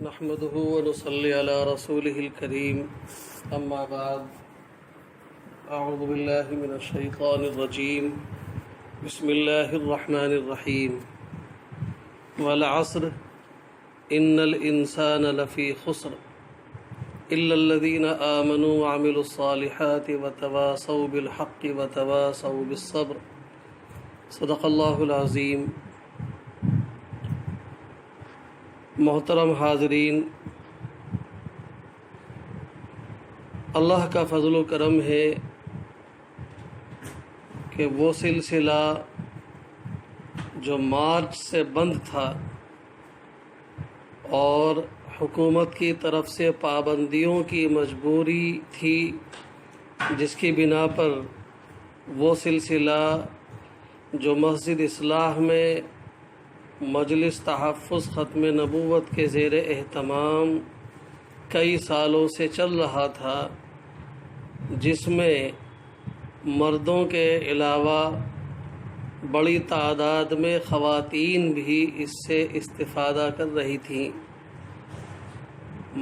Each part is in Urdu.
نحمده ونصلي على رسوله الكريم أما بعد أعوذ بالله من الشيطان الرجيم بسم الله الرحمن الرحيم والعصر إن الإنسان لفي خسر إلا الذين آمنوا وعملوا الصالحات وتواصوا بالحق وتواصوا بالصبر صدق الله العظيم۔ محترم حاضرین، اللہ کا فضل و کرم ہے کہ وہ سلسلہ جو مارچ سے بند تھا اور حکومت کی طرف سے پابندیوں کی مجبوری تھی، جس کی بنا پر وہ سلسلہ جو مسجد اصلاح میں مجلس تحفظ ختم نبوت کے زیر اہتمام کئی سالوں سے چل رہا تھا، جس میں مردوں کے علاوہ بڑی تعداد میں خواتین بھی اس سے استفادہ کر رہی تھیں۔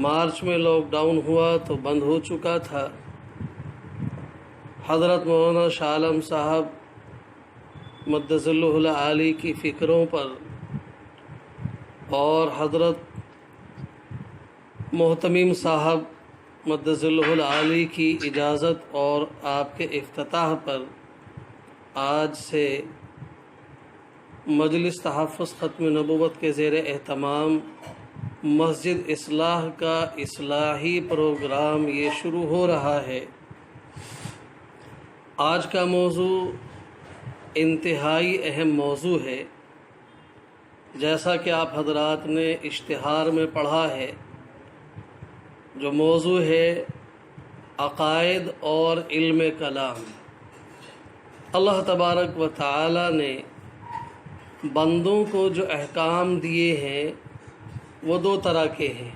مارچ میں لاک ڈاؤن ہوا تو بند ہو چکا تھا۔ حضرت مولانا شاہ عالم صاحب مدث اللہ العالی کی فکروں پر اور حضرت محتمم صاحب مدث اللہ العالی کی اجازت اور آپ کے افتتاح پر آج سے مجلس تحفظ ختم نبوت کے زیر اہتمام مسجد اصلاح کا اصلاحی پروگرام یہ شروع ہو رہا ہے۔ آج کا موضوع انتہائی اہم موضوع ہے۔ جیسا کہ آپ حضرات نے اشتہار میں پڑھا ہے، جو موضوع ہے عقائد اور علم کلام۔ اللہ تبارک و تعالی نے بندوں کو جو احکام دیے ہیں وہ دو طرح کے ہیں۔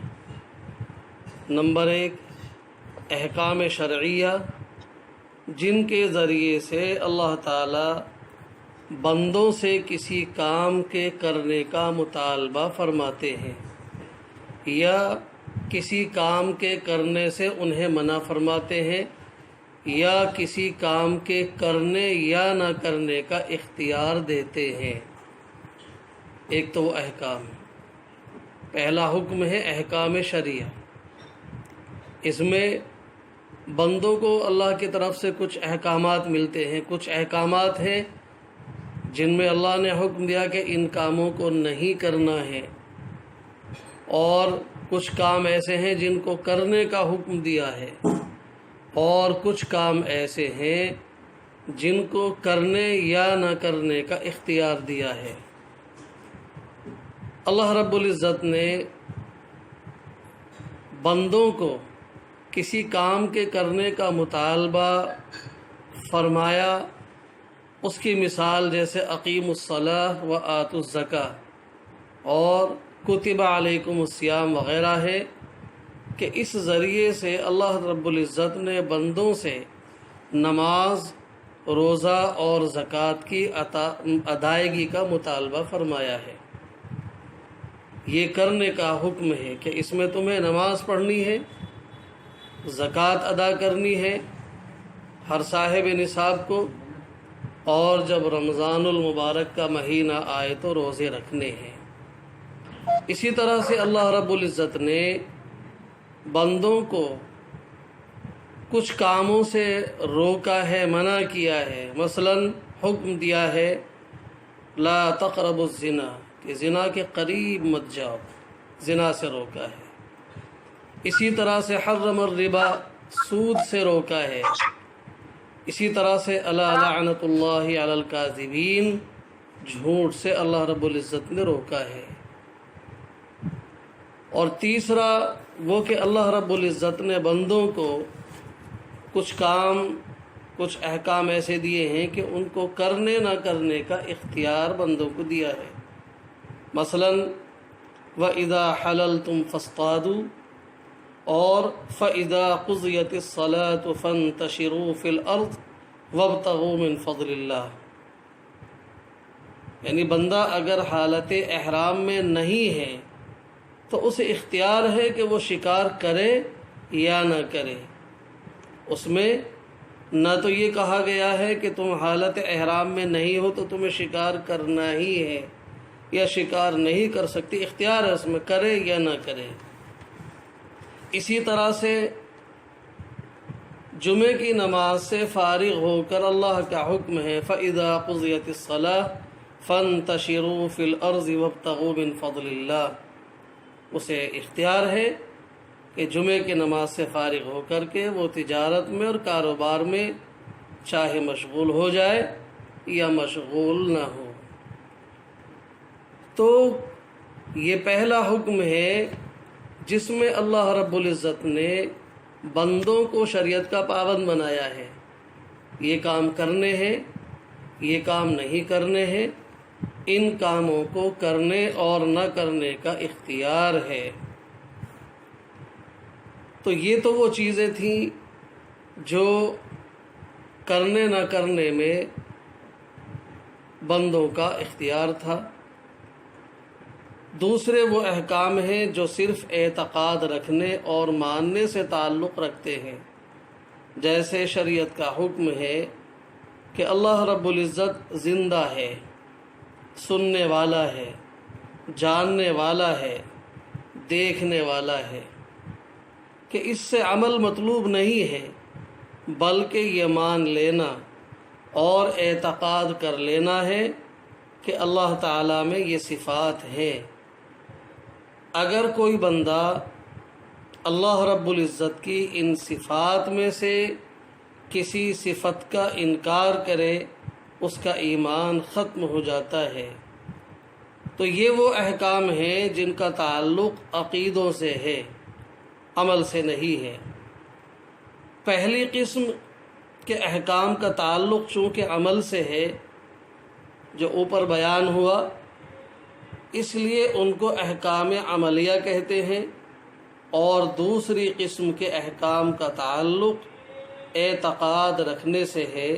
نمبر ایک، احکام شرعیہ، جن کے ذریعے سے اللہ تعالی بندوں سے کسی کام کے کرنے کا مطالبہ فرماتے ہیں یا کسی کام کے کرنے سے انہیں منع فرماتے ہیں یا کسی کام کے کرنے یا نہ کرنے کا اختیار دیتے ہیں۔ ایک تو وہ احکام، پہلا حکم ہے احکام شرعیہ۔ اس میں بندوں کو اللہ کی طرف سے کچھ احکامات ملتے ہیں۔ کچھ احکامات ہیں جن میں اللہ نے حکم دیا کہ ان کاموں کو نہیں کرنا ہے، اور کچھ کام ایسے ہیں جن کو کرنے کا حکم دیا ہے، اور کچھ کام ایسے ہیں جن کو کرنے یا نہ کرنے کا اختیار دیا ہے۔ اللہ رب العزت نے بندوں کو کسی کام کے کرنے کا مطالبہ فرمایا، اس کی مثال جیسے اقیموا الصلاۃ و آتوا الزکاۃ اور کتب علیکم الصیام وغیرہ ہے، کہ اس ذریعے سے اللہ رب العزت نے بندوں سے نماز، روزہ اور زکوٰۃ کی ادائیگی کا مطالبہ فرمایا ہے۔ یہ کرنے کا حکم ہے کہ اس میں تمہیں نماز پڑھنی ہے، زکوٰۃ ادا کرنی ہے ہر صاحب نصاب کو، اور جب رمضان المبارک کا مہینہ آئے تو روزے رکھنے ہیں۔ اسی طرح سے اللہ رب العزت نے بندوں کو کچھ کاموں سے روکا ہے، منع کیا ہے۔ مثلا حکم دیا ہے لا تقربوا الزنا، کہ زنا کے قریب مت جاؤ، زنا سے روکا ہے۔ اسی طرح سے حرم الربا، سود سے روکا ہے۔ اسی طرح سے الا لعنت اللہ علی الکاذبین، جھوٹ سے اللہ رب العزت نے روکا ہے۔ اور تیسرا وہ کہ اللہ رب العزت نے بندوں کو کچھ کام، کچھ احکام ایسے دیے ہیں کہ ان کو کرنے نہ کرنے کا اختیار بندوں کو دیا ہے۔ مثلا وَإِذَا حَلَلْتُمْ فَاصْطَادُوا، اور فَإِذَا قُضِيَتِ الصَّلَاةُ فَانتَشِرُوا فِي الْأَرْضِ وَابْتَغُوا مِنْ فَضْلِ اللَّهِ، یعنی بندہ اگر حالت احرام میں نہیں ہے تو اسے اختیار ہے کہ وہ شکار کرے یا نہ کرے۔ اس میں نہ تو یہ کہا گیا ہے کہ تم حالت احرام میں نہیں ہو تو تمہیں شکار کرنا ہی ہے یا شکار نہیں کر سکتی، اختیار ہے اس میں، کرے یا نہ کرے۔ اسی طرح سے جمعے کی نماز سے فارغ ہو کر اللہ کا حکم ہے فَإِذَا قُضِيَتِ الصَّلَاةُ فَانتَشِرُوا فِي الْأَرْضِ وَابْتَغُوا مِنْ فَضْلِ اللَّهِ۔ اسے اختیار ہے کہ جمعے کی نماز سے فارغ ہو کر کے وہ تجارت میں اور کاروبار میں چاہے مشغول ہو جائے یا مشغول نہ ہو۔ تو یہ پہلا حکم ہے جس میں اللہ رب العزت نے بندوں کو شریعت کا پابند بنایا ہے، یہ کام کرنے ہیں، یہ کام نہیں کرنے ہیں، ان کاموں کو کرنے اور نہ کرنے کا اختیار ہے۔ تو یہ تو وہ چیزیں تھیں جو کرنے نہ کرنے میں بندوں کا اختیار تھا۔ دوسرے وہ احکام ہیں جو صرف اعتقاد رکھنے اور ماننے سے تعلق رکھتے ہیں، جیسے شریعت کا حکم ہے کہ اللہ رب العزت زندہ ہے، سننے والا ہے، جاننے والا ہے، دیکھنے والا ہے، کہ اس سے عمل مطلوب نہیں ہے بلکہ یہ مان لینا اور اعتقاد کر لینا ہے کہ اللہ تعالیٰ میں یہ صفات ہیں۔ اگر کوئی بندہ اللہ رب العزت کی ان صفات میں سے کسی صفت کا انکار کرے اس کا ایمان ختم ہو جاتا ہے۔ تو یہ وہ احکام ہیں جن کا تعلق عقیدوں سے ہے، عمل سے نہیں ہے۔ پہلی قسم کے احکام کا تعلق چونکہ عمل سے ہے، جو اوپر بیان ہوا، اس لیے ان کو احکام عملیہ کہتے ہیں، اور دوسری قسم کے احکام کا تعلق اعتقاد رکھنے سے ہے،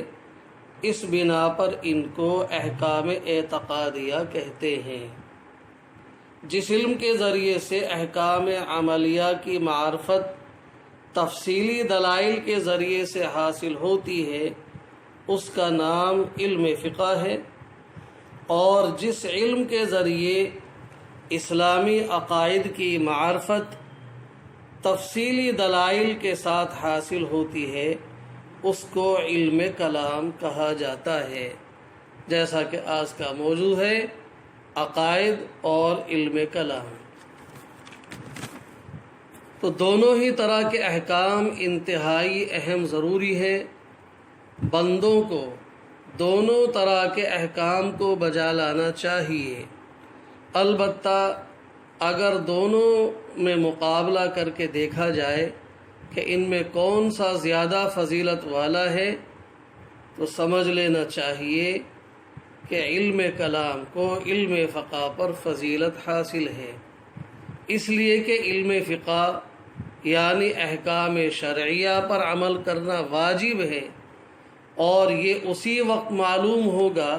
اس بنا پر ان کو احکام اعتقادیہ کہتے ہیں۔ جس علم کے ذریعے سے احکام عملیہ کی معرفت تفصیلی دلائل کے ذریعے سے حاصل ہوتی ہے اس کا نام علم فقہ ہے، اور جس علم کے ذریعے اسلامی عقائد کی معرفت تفصیلی دلائل کے ساتھ حاصل ہوتی ہے اس کو علم کلام کہا جاتا ہے، جیسا کہ آج کا موضوع ہے عقائد اور علم کلام۔ تو دونوں ہی طرح کے احکام انتہائی اہم ضروری ہے۔ بندوں کو دونوں طرح کے احکام کو بجا لانا چاہیے، البتہ اگر دونوں میں مقابلہ کر کے دیکھا جائے کہ ان میں کون سا زیادہ فضیلت والا ہے تو سمجھ لینا چاہیے کہ علم کلام کو علم فقہ پر فضیلت حاصل ہے، اس لیے کہ علم فقہ یعنی احکام شرعیہ پر عمل کرنا واجب ہے، اور یہ اسی وقت معلوم ہوگا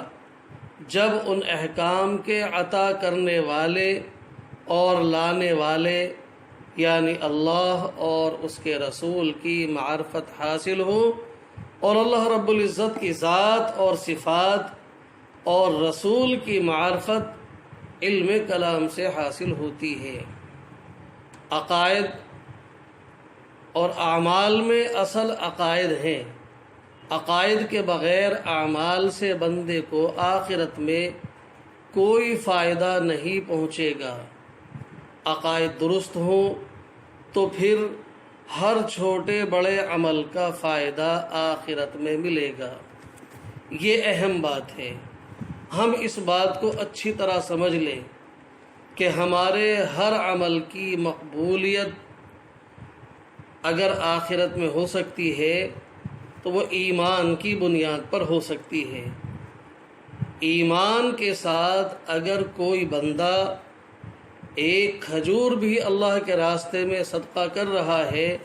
جب ان احکام کے عطا کرنے والے اور لانے والے یعنی اللہ اور اس کے رسول کی معرفت حاصل ہو، اور اللہ رب العزت کی ذات اور صفات اور رسول کی معرفت علم کلام سے حاصل ہوتی ہے۔ عقائد اور اعمال میں اصل عقائد ہیں، عقائد کے بغیر اعمال سے بندے کو آخرت میں کوئی فائدہ نہیں پہنچے گا۔ عقائد درست ہوں تو پھر ہر چھوٹے بڑے عمل کا فائدہ آخرت میں ملے گا۔ یہ اہم بات ہے، ہم اس بات کو اچھی طرح سمجھ لیں کہ ہمارے ہر عمل کی مقبولیت اگر آخرت میں ہو سکتی ہے تو وہ ایمان کی بنیاد پر ہو سکتی ہے۔ ایمان کے ساتھ اگر کوئی بندہ ایک کھجور بھی اللہ کے راستے میں صدقہ کر رہا ہے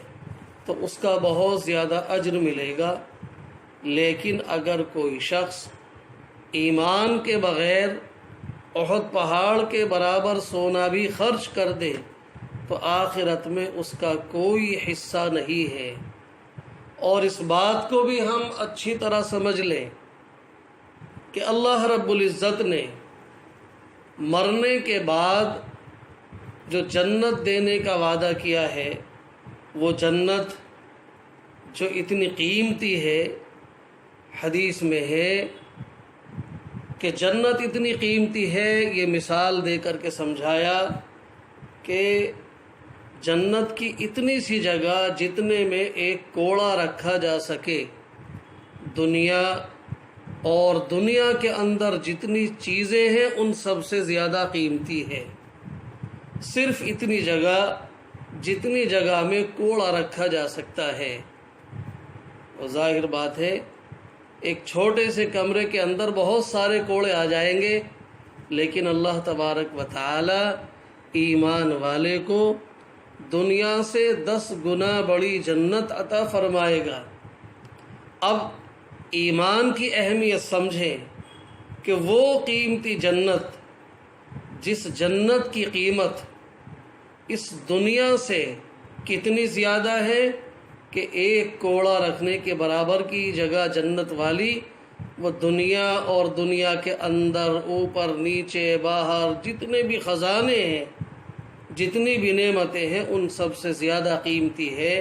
تو اس کا بہت زیادہ اجر ملے گا، لیکن اگر کوئی شخص ایمان کے بغیر احد پہاڑ کے برابر سونا بھی خرچ کر دے تو آخرت میں اس کا کوئی حصہ نہیں ہے۔ اور اس بات کو بھی ہم اچھی طرح سمجھ لیں کہ اللہ رب العزت نے مرنے کے بعد جو جنت دینے کا وعدہ کیا ہے، وہ جنت جو اتنی قیمتی ہے، حدیث میں ہے کہ جنت اتنی قیمتی ہے، یہ مثال دے کر کے سمجھایا کہ جنت کی اتنی سی جگہ جتنے میں ایک کوڑا رکھا جا سکے، دنیا اور دنیا کے اندر جتنی چیزیں ہیں ان سب سے زیادہ قیمتی ہے۔ صرف اتنی جگہ جتنی جگہ میں کوڑا رکھا جا سکتا ہے۔ اور ظاہر بات ہے ایک چھوٹے سے کمرے کے اندر بہت سارے کوڑے آ جائیں گے، لیکن اللہ تبارک و تعالی ایمان والے کو دنیا سے 10 گنا بڑی جنت عطا فرمائے گا۔ اب ایمان کی اہمیت سمجھیں کہ وہ قیمتی جنت، جس جنت کی قیمت اس دنیا سے کتنی زیادہ ہے کہ ایک کوڑا رکھنے کے برابر کی جگہ جنت والی، وہ دنیا اور دنیا کے اندر اوپر نیچے باہر جتنے بھی خزانے ہیں، جتنی بھی نعمتیں ہیں، ان سب سے زیادہ قیمتی ہے۔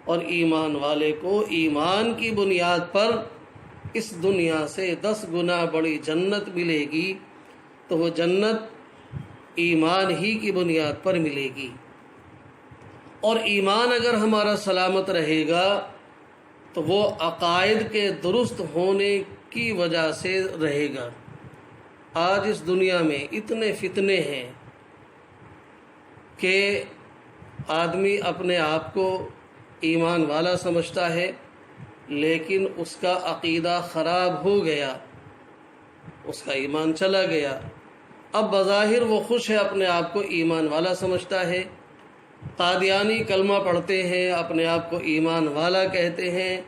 اور ایمان والے کو ایمان کی بنیاد پر اس دنیا سے 10 گنا بڑی جنت ملے گی، تو وہ جنت ایمان ہی کی بنیاد پر ملے گی۔ اور ایمان اگر ہمارا سلامت رہے گا تو وہ عقائد کے درست ہونے کی وجہ سے رہے گا۔ آج اس دنیا میں اتنے فتنے ہیں کہ آدمی اپنے آپ کو ایمان والا سمجھتا ہے، لیکن اس کا عقیدہ خراب ہو گیا، اس کا ایمان چلا گیا۔ اب بظاہر وہ خوش ہے، اپنے آپ کو ایمان والا سمجھتا ہے، قادیانی کلمہ پڑھتے ہیں، اپنے آپ کو ایمان والا کہتے ہیں،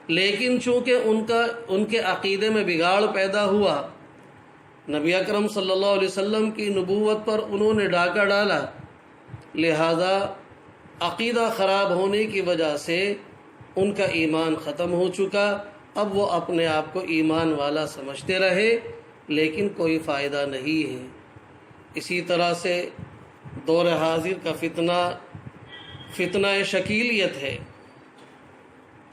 لیکن چونکہ ان کے عقیدے میں بگاڑ پیدا ہوا، نبی اکرم صلی اللہ علیہ وسلم کی نبوت پر انہوں نے ڈاکہ ڈالا، لہذا عقیدہ خراب ہونے کی وجہ سے ان کا ایمان ختم ہو چکا۔ اب وہ اپنے آپ کو ایمان والا سمجھتے رہے، لیکن کوئی فائدہ نہیں ہے۔ اسی طرح سے دور حاضر کا فتنہ شکیلیت ہے۔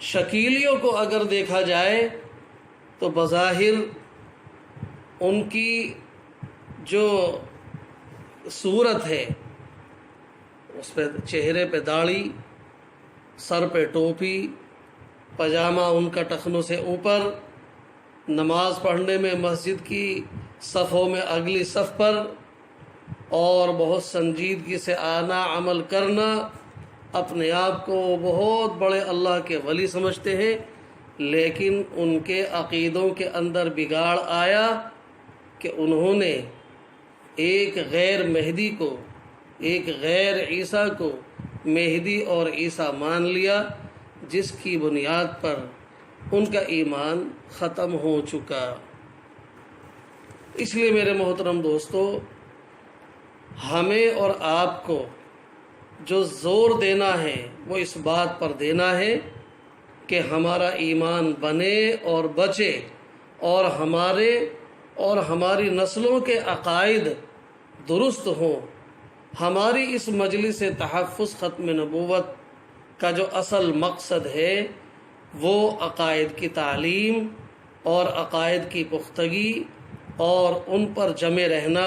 شکیلیوں کو اگر دیکھا جائے تو بظاہر ان کی جو صورت ہے، اس پہ چہرے پہ داڑھی، سر پہ ٹوپی، پاجامہ ان کا ٹخنوں سے اوپر، نماز پڑھنے میں مسجد کی صفوں میں اگلی صف پر، اور بہت سنجیدگی سے آنا، عمل کرنا، اپنے آپ کو بہت بڑے اللہ کے ولی سمجھتے ہیں، لیکن ان کے عقیدوں کے اندر بگاڑ آیا کہ انہوں نے ایک غیر مہدی کو، ایک غیر عیسیٰ کو مہدی اور عیسیٰ مان لیا، جس کی بنیاد پر ان کا ایمان ختم ہو چکا۔ اس لیے میرے محترم دوستو، ہمیں اور آپ کو جو زور دینا ہے وہ اس بات پر دینا ہے کہ ہمارا ایمان بنے اور بچے، اور ہماری نسلوں کے عقائد درست ہوں۔ ہماری اس مجلس تحفظ ختم نبوت کا جو اصل مقصد ہے وہ عقائد کی تعلیم اور عقائد کی پختگی اور ان پر جمے رہنا،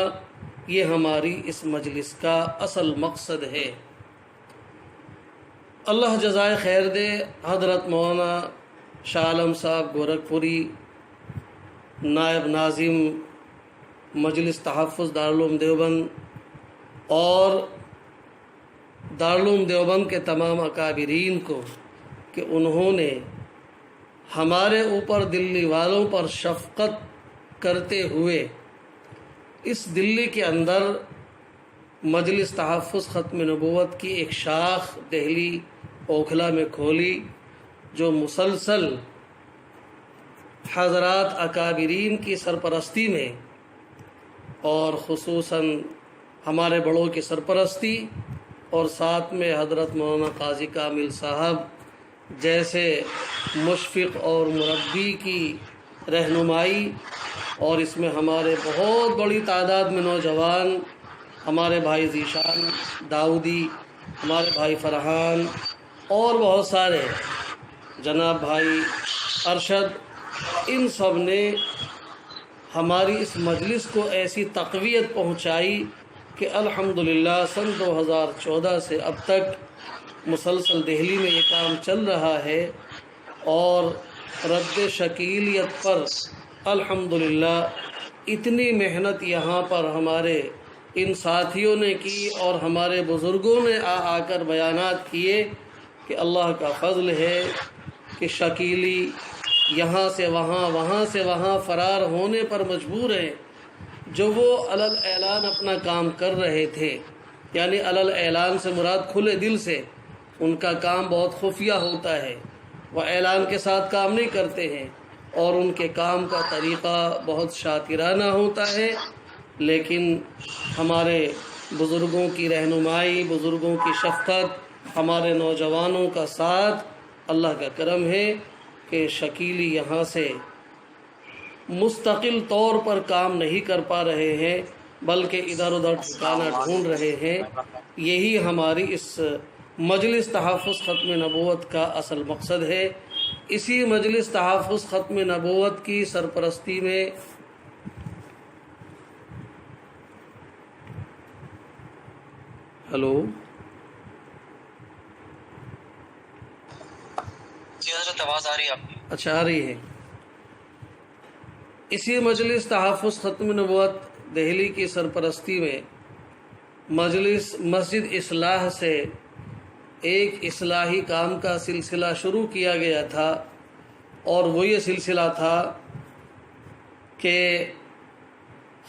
یہ ہماری اس مجلس کا اصل مقصد ہے۔ اللہ جزائے خیر دے حضرت مولانا شاہ عالم صاحب گورکھپوری، نائب ناظم مجلس تحفظ دارالعلوم دیوبند، اور دارالعلوم دیوبند کے تمام اکابرین کو کہ انہوں نے ہمارے اوپر دلی والوں پر شفقت کرتے ہوئے اس دلی کے اندر مجلس تحفظ ختم نبوت کی ایک شاخ دہلی اوکھلا میں کھولی، جو مسلسل حضرات اکابرین کی سرپرستی میں، اور خصوصاً ہمارے بڑوں کی سرپرستی اور ساتھ میں حضرت مولانا قاضی کامل صاحب جیسے مشفق اور مربی کی رہنمائی، اور اس میں ہمارے بہت بڑی تعداد میں نوجوان، ہمارے بھائی ذیشان داؤدی، ہمارے بھائی فرحان اور بہت سارے، جناب بھائی ارشد، ان سب نے ہماری اس مجلس کو ایسی تقویت پہنچائی کہ الحمدللہ سن 2014 سے اب تک مسلسل دہلی میں یہ کام چل رہا ہے، اور رد شکیلیت پر الحمدللہ اتنی محنت یہاں پر ہمارے ان ساتھیوں نے کی اور ہمارے بزرگوں نے آ کر بیانات کیے کہ اللہ کا فضل ہے کہ شکیلی یہاں سے وہاں، وہاں سے وہاں فرار ہونے پر مجبور ہیں۔ جو وہ علل اعلان اپنا کام کر رہے تھے، یعنی علل اعلان سے مراد کھلے دل سے، ان کا کام بہت خفیہ ہوتا ہے، وہ اعلان کے ساتھ کام نہیں کرتے ہیں، اور ان کے کام کا طریقہ بہت شاطرانہ ہوتا ہے، لیکن ہمارے بزرگوں کی رہنمائی، بزرگوں کی شفقت، ہمارے نوجوانوں کا ساتھ، اللہ کا کرم ہے کہ شکیلی یہاں سے مستقل طور پر کام نہیں کر پا رہے ہیں، بلکہ ادھر ادھر ٹھکانہ ڈھونڈ رہے ہیں۔ یہی ہماری اس مجلس تحفظ ختم نبوت کا اصل مقصد ہے۔ اسی مجلس تحفظ ختم نبوت کی سرپرستی میں ہلو جی حضرت، آواز آ رہی ہے آپ کی؟ اچھا، آ رہی ہے۔ اسی مجلس تحفظ ختم نبوت دہلی کی سرپرستی میں مجلس مسجد اصلاح سے ایک اصلاحی کام کا سلسلہ شروع کیا گیا تھا، اور وہ یہ سلسلہ تھا کہ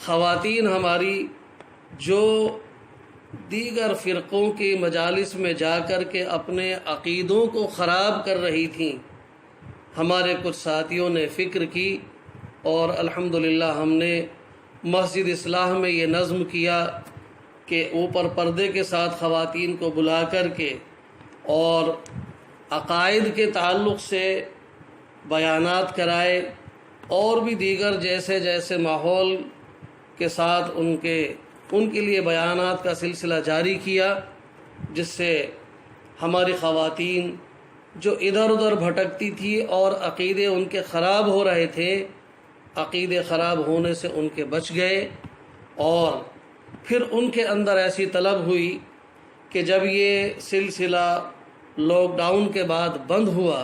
خواتین ہماری جو دیگر فرقوں کی مجالس میں جا کر کے اپنے عقیدوں کو خراب کر رہی تھیں، ہمارے کچھ ساتھیوں نے فکر کی، اور الحمدللہ ہم نے مسجد اصلاح میں یہ نظم کیا کہ اوپر پردے کے ساتھ خواتین کو بلا کر کے اور عقائد کے تعلق سے بیانات کرائے، اور بھی دیگر جیسے جیسے ماحول کے ساتھ ان کے لیے بیانات کا سلسلہ جاری کیا، جس سے ہماری خواتین جو ادھر ادھر بھٹکتی تھی اور عقیدے ان کے خراب ہو رہے تھے، عقیدے خراب ہونے سے ان کے بچ گئے، اور پھر ان کے اندر ایسی طلب ہوئی کہ جب یہ سلسلہ لاک ڈاؤن کے بعد بند ہوا،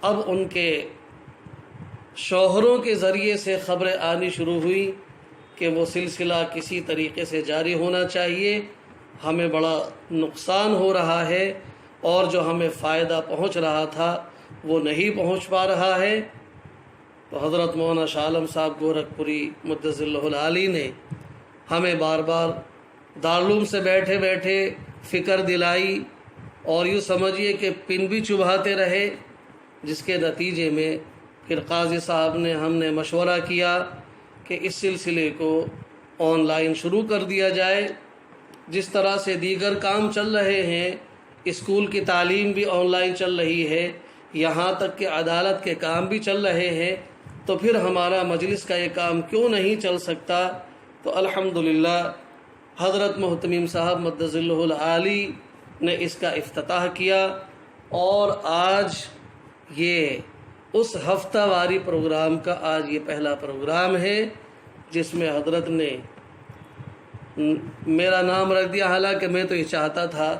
اب ان کے شوہروں کے ذریعے سے خبریں آنی شروع ہوئی کہ وہ سلسلہ کسی طریقے سے جاری ہونا چاہیے، ہمیں بڑا نقصان ہو رہا ہے، اور جو ہمیں فائدہ پہنچ رہا تھا وہ نہیں پہنچ پا رہا ہے۔ تو حضرت مولانا شاہ عالم صاحب گورکھپوری مدثر اللہ العالی نے ہمیں بار بار دارالعلوم سے بیٹھے بیٹھے فکر دلائی، اور یوں سمجھیے کہ پن بھی چبھاتے رہے، جس کے نتیجے میں پھر قاضی صاحب نے ہم نے مشورہ کیا کہ اس سلسلے کو آن لائن شروع کر دیا جائے۔ جس طرح سے دیگر کام چل رہے ہیں، اسکول کی تعلیم بھی آن لائن چل رہی ہے، یہاں تک کہ عدالت کے کام بھی چل رہے ہیں، تو پھر ہمارا مجلس کا یہ کام کیوں نہیں چل سکتا؟ تو الحمدللہ حضرت محتمیم صاحب مدثر اللہ العالی نے اس کا افتتاح کیا، اور آج یہ اس ہفتہ واری پروگرام کا آج یہ پہلا پروگرام ہے، جس میں حضرت نے میرا نام رکھ دیا، حالانکہ میں تو یہ چاہتا تھا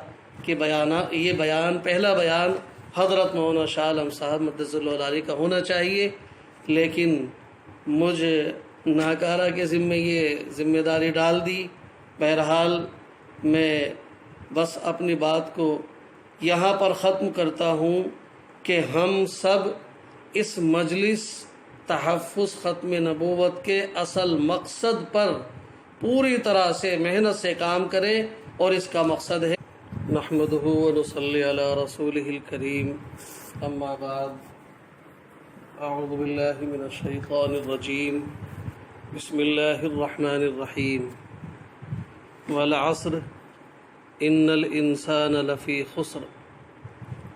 کہ پہلا بیان حضرت مولانا شاہ عالم صاحب مدثر اللہ العالی کا ہونا چاہیے، لیکن مجھے ناکارہ کے ذمے یہ ذمہ داری ڈال دی۔ بہرحال میں بس اپنی بات کو یہاں پر ختم کرتا ہوں کہ ہم سب اس مجلس تحفظ ختم نبوت کے اصل مقصد پر پوری طرح سے محنت سے کام کریں، اور اس کا مقصد ہے نحمدہ ونصلی علی رسولہ الکریم، اما بعد، اعوذ باللہ من الشیطان الرجیم، بسم اللہ الرحمن الرحیم۔ والعصر ان الانسان لفی خسر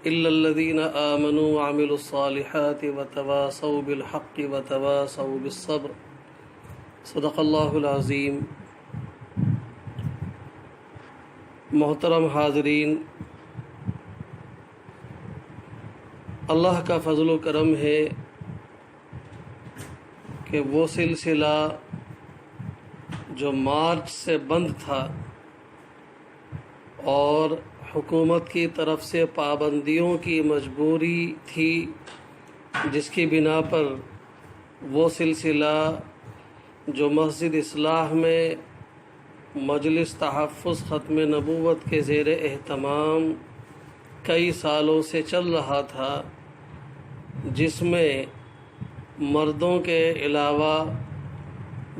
الا الذین آمنوا وعملوا الصالحات وتواصوا بالحق وتواصوا بالصبر صدق اللہ العظیم۔ محترم حاضرین، اللہ کا فضل و کرم ہے کہ وہ سلسلہ جو مارچ سے بند تھا اور حکومت کی طرف سے پابندیوں کی مجبوری تھی، جس کی بنا پر وہ سلسلہ جو مسجد اصلاح میں مجلس تحفظ ختم نبوت کے زیر اہتمام کئی سالوں سے چل رہا تھا، جس میں مردوں کے علاوہ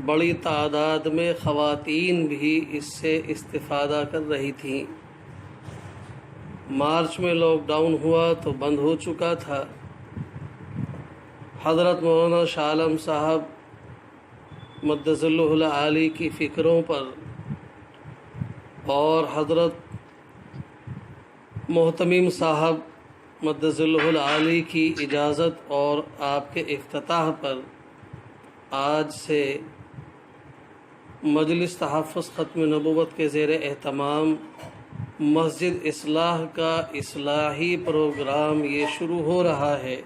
بڑی تعداد میں خواتین بھی اس سے استفادہ کر رہی تھیں۔ مارچ میں لاک ڈاؤن ہوا تو بند ہو چکا تھا۔ حضرت مولانا شاہ عالم صاحب مدث اللہ العالی کی فکروں پر اور حضرت محتمم صاحب مدث اللہ العالی کی اجازت اور آپ کے افتتاح پر آج سے مجلس تحفظ ختم نبوت کے زیر اہتمام مسجد اصلاح کا اصلاحی پروگرام یہ شروع ہو رہا ہے۔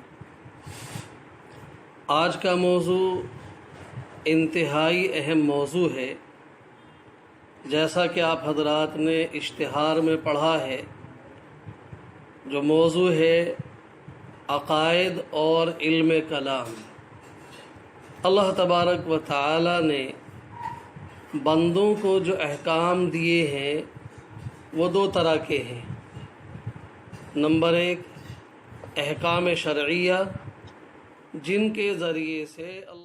آج کا موضوع انتہائی اہم موضوع ہے، جیسا کہ آپ حضرات نے اشتہار میں پڑھا ہے۔ جو موضوع ہے عقائد اور علم کلام۔ اللہ تبارک و تعالی نے بندوں کو جو احکام دیے ہیں وہ دو طرح کے ہیں۔ نمبر 1 احکام شرعیہ، جن کے ذریعے سے اللہ